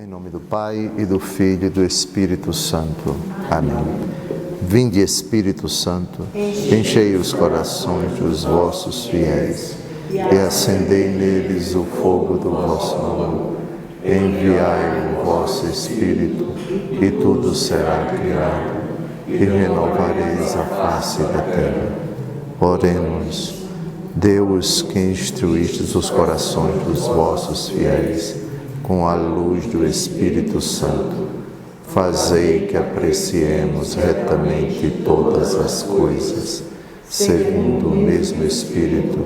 Em nome do Pai, e do Filho, e do Espírito Santo. Amém. Vinde, Espírito Santo, enchei os corações dos vossos fiéis, e acendei neles o fogo do vosso amor. Enviai o vosso Espírito, e tudo será criado, e renovareis a face da terra. Oremos. Deus, que instruístes os corações dos vossos fiéis com a luz do Espírito Santo, fazei que apreciemos retamente todas as coisas, segundo o mesmo Espírito,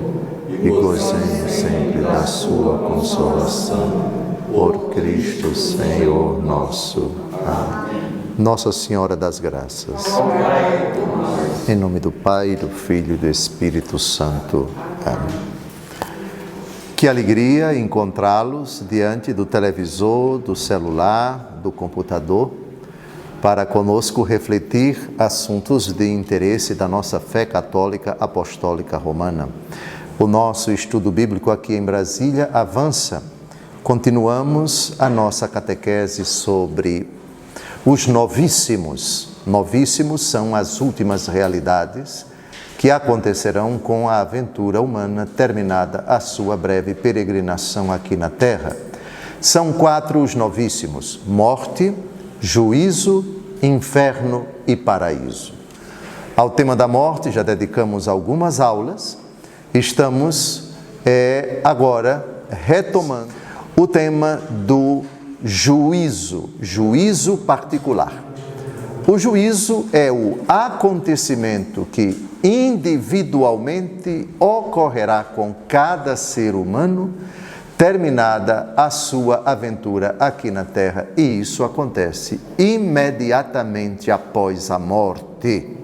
e gozemos sempre da sua consolação. Por Cristo Senhor nosso. Amém. Nossa Senhora das Graças. Em nome do Pai, do Filho e do Espírito Santo. Amém. Que alegria encontrá-los diante do televisor, do celular, do computador, para conosco refletir assuntos de interesse da nossa fé católica apostólica romana. O nosso estudo bíblico aqui em Brasília avança. Continuamos a nossa catequese sobre os novíssimos. Novíssimos são as últimas realidades que acontecerão com a aventura humana terminada a sua breve peregrinação aqui na Terra. São 4 os novíssimos: morte, juízo, inferno e paraíso. Ao tema da morte já dedicamos algumas aulas. Estamos agora retomando o tema do juízo, juízo particular. O juízo é o acontecimento que individualmente ocorrerá com cada ser humano, terminada a sua aventura aqui na Terra, e isso acontece imediatamente após a morte.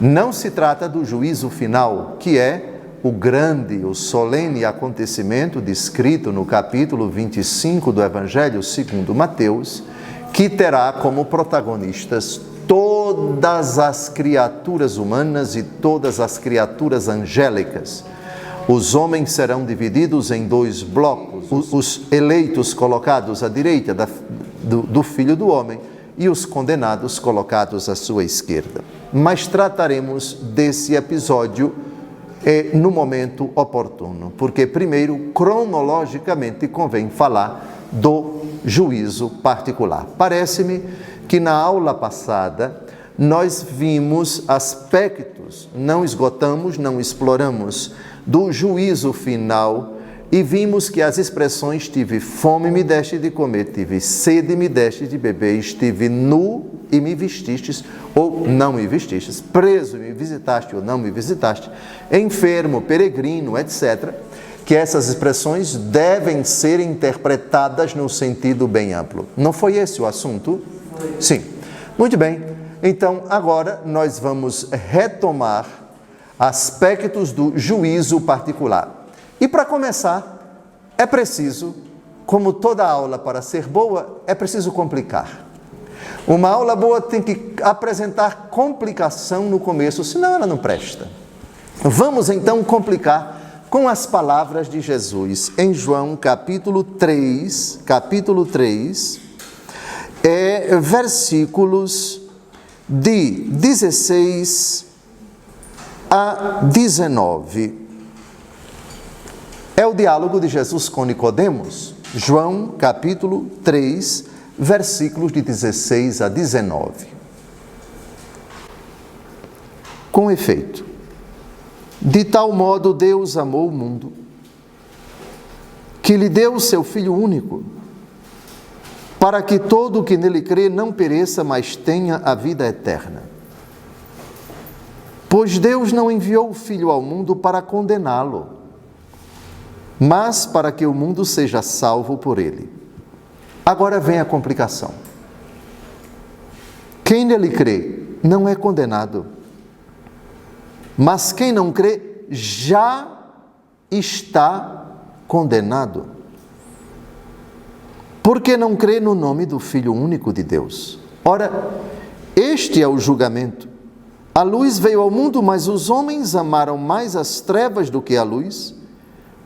Não se trata do juízo final, que é o grande, o solene acontecimento descrito no capítulo 25 do Evangelho segundo Mateus, que terá como protagonistas todas as criaturas humanas e todas as criaturas angélicas. Os homens serão divididos em 2 blocos, os eleitos colocados à direita do Filho do Homem e os condenados colocados à sua esquerda. Mas trataremos desse episódio no momento oportuno, porque primeiro, cronologicamente, convém falar do juízo particular. Parece-me que na aula passada nós vimos aspectos, não esgotamos, não exploramos, do juízo final, e vimos que as expressões tive fome e me deste de comer, tive sede e me deste de beber, estive nu e me vestistes ou não me vestistes, preso e me visitaste ou não me visitaste, enfermo, peregrino, etc., que essas expressões devem ser interpretadas no sentido bem amplo. Não foi esse o assunto? Sim. Muito bem. Então, agora nós vamos retomar aspectos do juízo particular. E para começar, é preciso, como toda aula para ser boa, é preciso complicar. Uma aula boa tem que apresentar complicação no começo, senão ela não presta. Vamos então complicar com as palavras de Jesus em João capítulo 3, versículos de 16 a 19. É o diálogo de Jesus com Nicodemos, João capítulo 3, versículos de 16 a 19. Com efeito, de tal modo Deus amou o mundo, que lhe deu o seu Filho único, para que todo o que nele crê não pereça, mas tenha a vida eterna. Pois Deus não enviou o Filho ao mundo para condená-lo, mas para que o mundo seja salvo por ele. Agora vem a complicação. Quem nele crê não é condenado, mas quem não crê já está condenado, porque não crê no nome do Filho único de Deus. Ora, este é o julgamento. A luz veio ao mundo, mas os homens amaram mais as trevas do que a luz,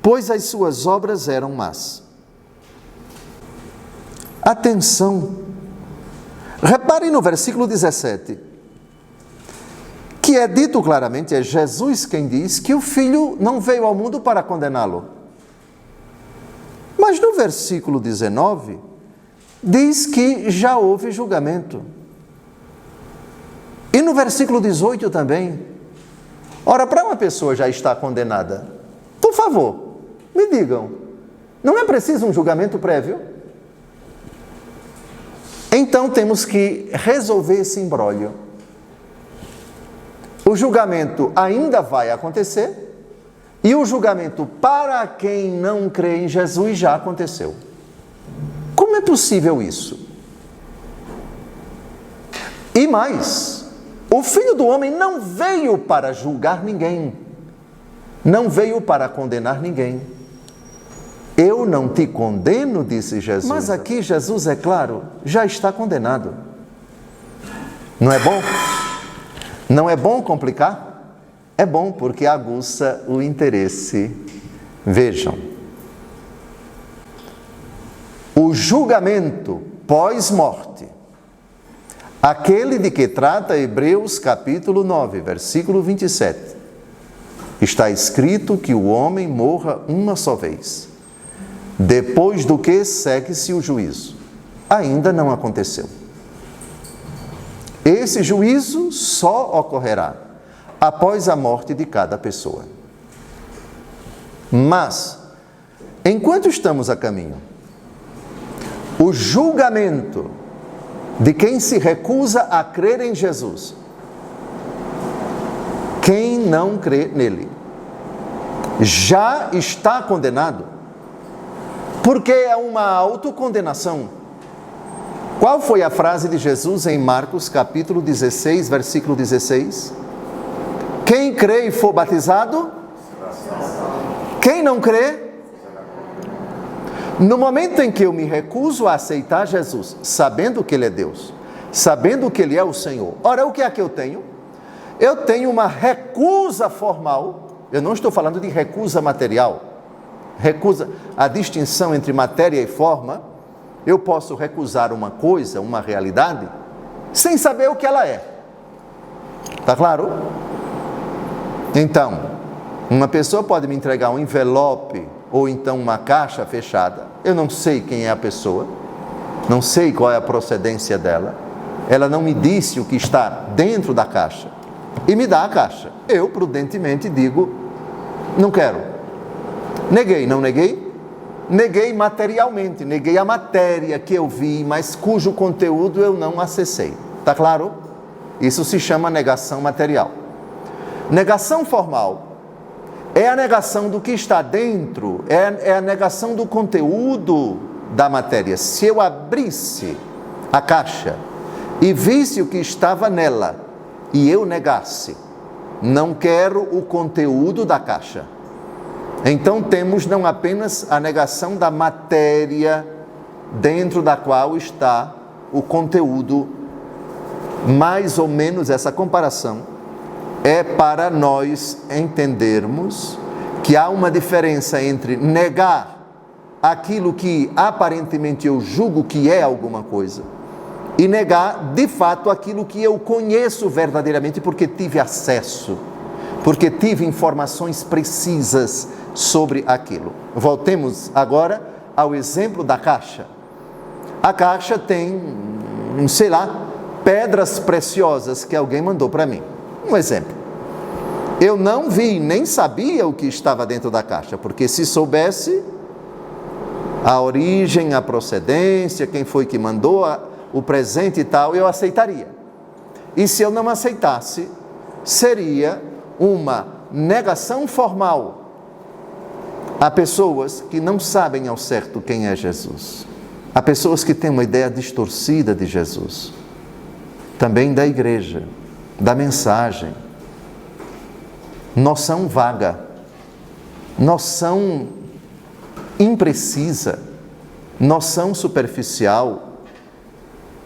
pois as suas obras eram más. Atenção! Reparem no versículo 17, que é dito claramente, é Jesus quem diz que o Filho não veio ao mundo para condená-lo. Mas no versículo 19, diz que já houve julgamento. E no versículo 18 também. Ora, para uma pessoa já estar condenada, por favor, me digam, não é preciso um julgamento prévio? Então temos que resolver esse imbróglio. O julgamento ainda vai acontecer e o julgamento para quem não crê em Jesus já aconteceu. Como é possível isso? E mais, o Filho do Homem não veio para julgar ninguém, não veio para condenar ninguém. Eu não te condeno, disse Jesus. Mas aqui Jesus, é claro, já está condenado. Não é bom? Não é bom complicar? É bom porque aguça o interesse. Vejam. O julgamento pós-morte, aquele de que trata Hebreus capítulo 9, versículo 27, está escrito que o homem morra uma só vez, depois do que segue-se o juízo. Ainda não aconteceu. Esse juízo só ocorrerá após a morte de cada pessoa. Mas, enquanto estamos a caminho, o julgamento de quem se recusa a crer em Jesus, quem não crê nele, já está condenado, porque é uma autocondenação. Qual foi a frase de Jesus em Marcos capítulo 16, versículo 16? Quem crê e for batizado? Quem não crê? No momento em que eu me recuso a aceitar Jesus, sabendo que Ele é Deus, sabendo que Ele é o Senhor, ora, o que é que eu tenho? Eu tenho uma recusa formal. Eu não estou falando de recusa material. Recusa, a distinção entre matéria e forma. Eu posso recusar uma coisa, uma realidade, sem saber o que ela é. Está claro? Então, uma pessoa pode me entregar um envelope ou então uma caixa fechada. Eu não sei quem é a pessoa, não sei qual é a procedência dela. Ela não me disse o que está dentro da caixa e me dá a caixa. Eu, prudentemente, digo, não quero. Neguei, não neguei? Neguei materialmente, neguei a matéria que eu vi, mas cujo conteúdo eu não acessei. Está claro? Isso se chama negação material. Negação formal é a negação do que está dentro, é a negação do conteúdo da matéria. Se eu abrisse a caixa e visse o que estava nela e eu negasse, não quero o conteúdo da caixa. Então temos não apenas a negação da matéria dentro da qual está o conteúdo, mais ou menos essa comparação é para nós entendermos que há uma diferença entre negar aquilo que aparentemente eu julgo que é alguma coisa e negar de fato aquilo que eu conheço verdadeiramente porque tive acesso, porque tive informações precisas sobre aquilo. Voltemos agora ao exemplo da caixa. A caixa tem, sei lá, pedras preciosas que alguém mandou para mim. Um exemplo. Eu não vi, nem sabia o que estava dentro da caixa, porque se soubesse a origem, a procedência, quem foi que mandou, o presente e tal, eu aceitaria. E se eu não aceitasse, seria uma negação formal a pessoas que não sabem ao certo quem é Jesus. Há pessoas que têm uma ideia distorcida de Jesus, também da igreja, da mensagem. Noção vaga, noção imprecisa, noção superficial,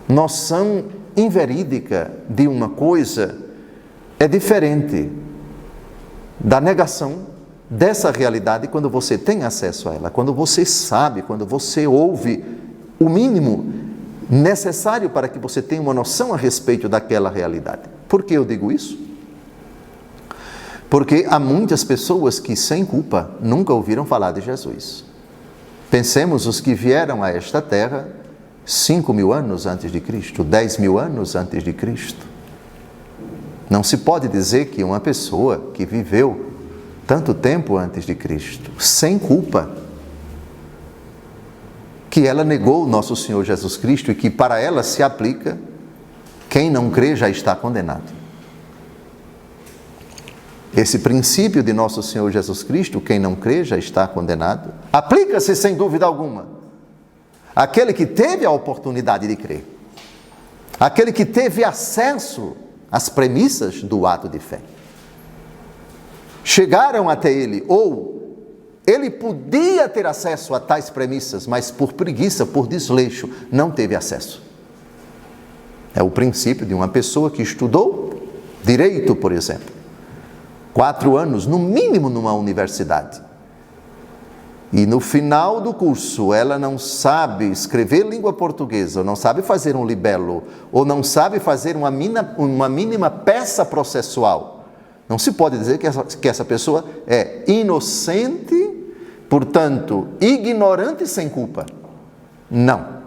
noção inverídica de uma coisa é diferente da negação dessa realidade quando você tem acesso a ela, quando você sabe, quando você ouve o mínimo necessário para que você tenha uma noção a respeito daquela realidade. Por que eu digo isso? Porque há muitas pessoas que, sem culpa, nunca ouviram falar de Jesus. Pensemos os que vieram a esta terra 5.000 anos antes de Cristo, 10.000 anos antes de Cristo. Não se pode dizer que uma pessoa que viveu tanto tempo antes de Cristo, sem culpa, que ela negou o nosso Senhor Jesus Cristo e que para ela se aplica, quem não crê já está condenado. Esse princípio de nosso Senhor Jesus Cristo, quem não crê já está condenado, aplica-se sem dúvida alguma àquele que teve a oportunidade de crer, aquele que teve acesso às premissas do ato de fé. Chegaram até ele, ou ele podia ter acesso a tais premissas, mas por preguiça, por desleixo, não teve acesso. É o princípio de uma pessoa que estudou direito, por exemplo, 4 anos, no mínimo, numa universidade. E no final do curso, ela não sabe escrever língua portuguesa, ou não sabe fazer um libelo, ou não sabe fazer uma mínima peça processual. Não se pode dizer que essa pessoa é inocente, portanto, ignorante e sem culpa. Não.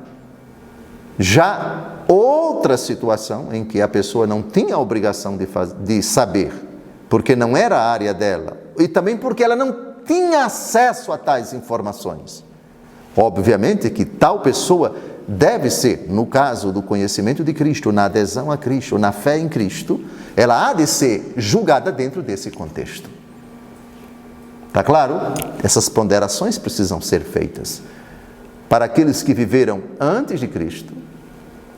Já outra situação em que a pessoa não tinha a obrigação de saber, porque não era a área dela, e também porque ela não tinha acesso a tais informações. Obviamente que tal pessoa deve ser, no caso do conhecimento de Cristo, na adesão a Cristo, na fé em Cristo, ela há de ser julgada dentro desse contexto. Está claro? Essas ponderações precisam ser feitas. Para aqueles que viveram antes de Cristo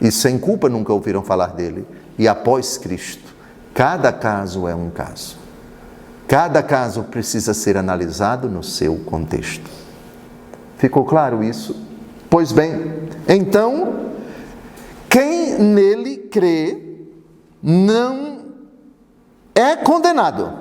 e sem culpa nunca ouviram falar dele, e após Cristo, cada caso é um caso. Cada caso precisa ser analisado no seu contexto. Ficou claro isso? Pois bem, então, quem nele crê não é condenado.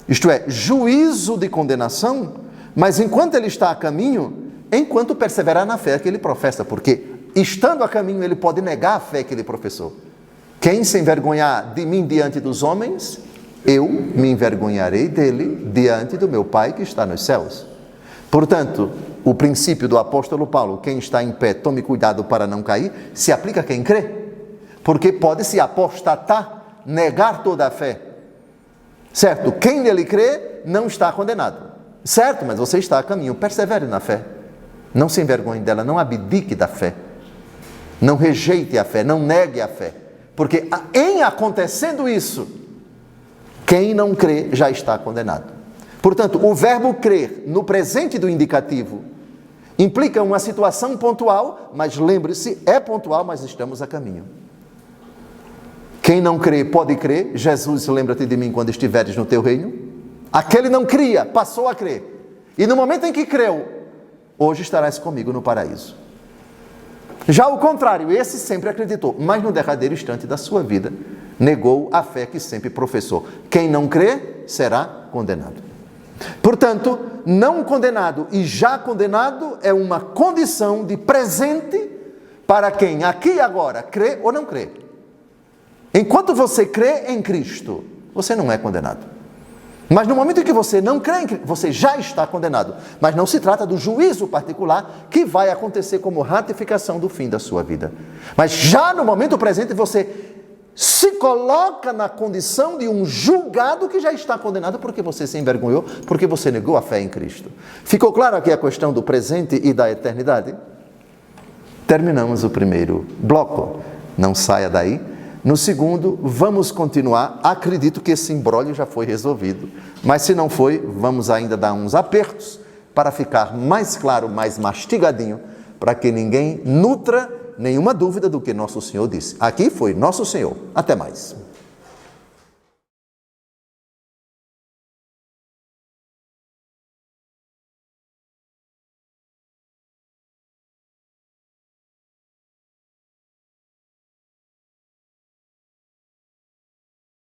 Isto é, juízo de condenação, mas enquanto ele está a caminho, enquanto perseverar na fé que ele professa, porque estando a caminho ele pode negar a fé que ele professou. Quem se envergonhar de mim diante dos homens, eu me envergonharei dele diante do meu Pai que está nos céus. Portanto, o princípio do apóstolo Paulo, quem está em pé, tome cuidado para não cair, se aplica a quem crê, porque pode se apostatar, negar toda a fé. Certo? Quem nele crê não está condenado. Certo? Mas você está a caminho, persevere na fé. Não se envergonhe dela, não abdique da fé. Não rejeite a fé, não negue a fé. Porque em acontecendo isso, quem não crê já está condenado. Portanto, o verbo crer no presente do indicativo implica uma situação pontual, mas lembre-se, é pontual, mas estamos a caminho. Quem não crê pode crer. Jesus, lembra-te de mim quando estiveres no teu reino. Aquele não cria, passou a crer. E no momento em que creu, hoje estarás comigo no paraíso. Já o contrário, esse sempre acreditou, mas no derradeiro instante da sua vida, negou a fé que sempre professou. Quem não crê, será condenado. Portanto, não condenado e já condenado é uma condição de presente para quem aqui e agora crê ou não crê. Enquanto você crê em Cristo, você não é condenado. Mas no momento em que você não crê em Cristo, você já está condenado. Mas não se trata do juízo particular que vai acontecer como ratificação do fim da sua vida. Mas já no momento presente você se coloca na condição de um julgado que já está condenado porque você se envergonhou, porque você negou a fé em Cristo. Ficou claro aqui a questão do presente e da eternidade? Terminamos o primeiro bloco. Não saia daí. No segundo, vamos continuar. Acredito que esse imbróglio já foi resolvido. Mas se não foi, vamos ainda dar uns apertos para ficar mais claro, mais mastigadinho, para que ninguém nutra nenhuma dúvida do que Nosso Senhor disse. Aqui foi Nosso Senhor. Até mais.